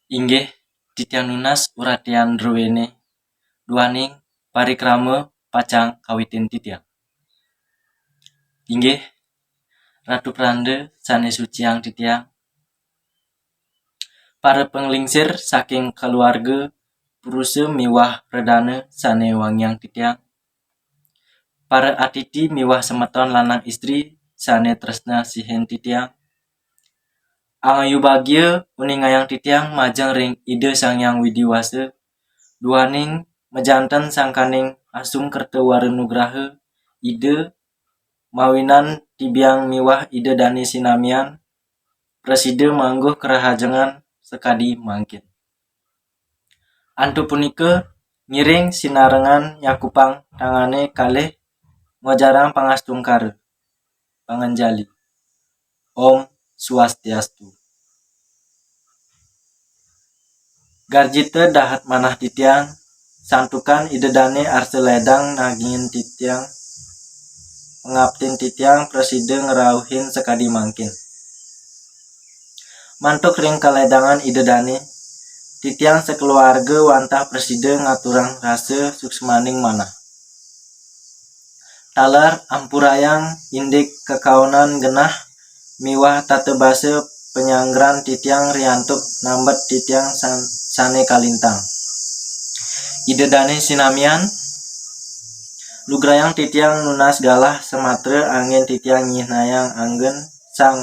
Inggih titiang nunas uratian druwene duaning parikrama pacang kawitin titiang. Inggih Ratu Pranda sanes suciang titiang. Para penglingsir saking keluarga Puruse miwah redana sane wangiang titiang. Para atiti miwah semeton lanang istri sane tresna sihen titiang. Angayu bagya uningayang titiang majeng ring ide sangyang widiwasa duaning mejanten sangkaning asung kerta warenugraha ide mawinan tibiang miwah ide dani sinamian preside mangguh kerahajengan sekadi mangkin. Antu punika ngiring sinarengan nyakupang tangane kalih ngojarang pangastungkara panganjali. Om Swastiastu. Garjite dahat manah titiang santukan idedane arse ledang nagingin titiang ngaptin titiang preside ngerauhin sekadi mangkin. Mantuk ring kaledangan idedane titiang sekeluarga wantah preside ngaturang rase suksmaning manah. Talar ampurayang indik kekaonan genah miwah tatebase penyanggran titiang riantuk nambet titiang sane kalintang. Idedane sinamian lugrayang titiang nunas galah sematre angin titiang nyihnayang anggen sang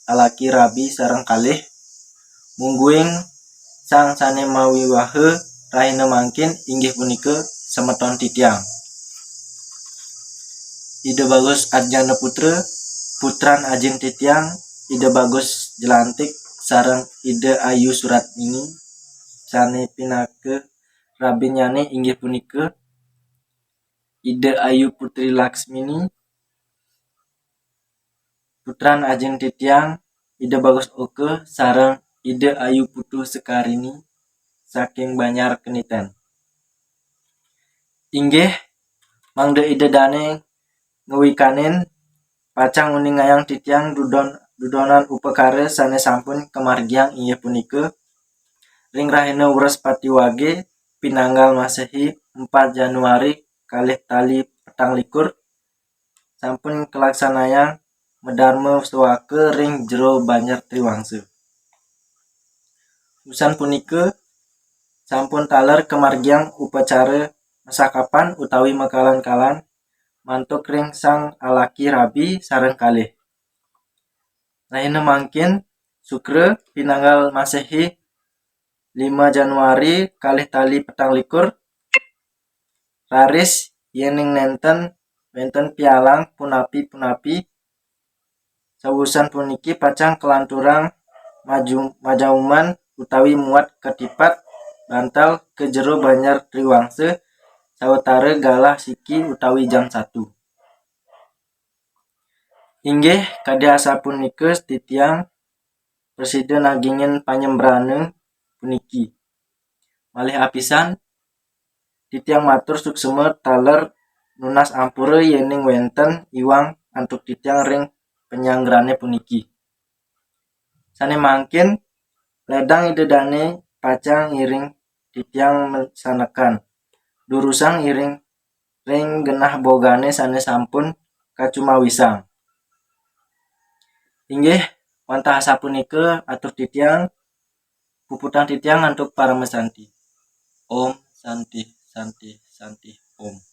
alaki rabi sareng kalih mungguing sang sane mawiwahe rahina mangkin inggih punika semeton titiang. Ide Bagus Arjana Putra putran ajeng titiang Ide Bagus Jelantik sareng Ide Ayu Suratmini sane pinake rabinyane inggih punika Ide Ayu Putri Laksmini putran ajeng titiang Ide Bagus Oke sareng Ide Ayu Putu Sekarini saking Banyar Keniten. Inggih mangde ide dane ngewikanen pacang uningayang titiang dudonan upekara sane sampun kemargiang inggih punika ring rahina Wres Patiwage pinanggal Masehi 4 Januari kalih tali petang likur sampun kelaksanayang medharma sewake ring jero Banjar Triwangsa. Usan punika sampun taler kemargiang upacara mesakapan utawi mekalan-kalan mantuk ring sang alaki rabi sareng kalih. Rahina mangkin Sukre pinanggal Masehi 5 Januari kalih tali petang likur raris yening wenten pialang punapi sawusan puniki pacang kelanturang majauman utawi muat ketipat bantal ke jero Banjar Triwangsa sawetara galah siki utawi jam 1. Inggih kadhiasa punika titiang preside nagingin panyembrane puniki. Malih apisan titiang matur suksema taler nunas ampura yening wenten iwang antuk titiang ring penyanggrane puniki. Sane mangkin ledang idedane pacang iring titiang mesanekan durusang iring ring genah bogane sane sampun kacumawisang. Inggih wantah sapunika atur titiang puputang titiang antuk para mesanti. Om Santi Santi Santi Om.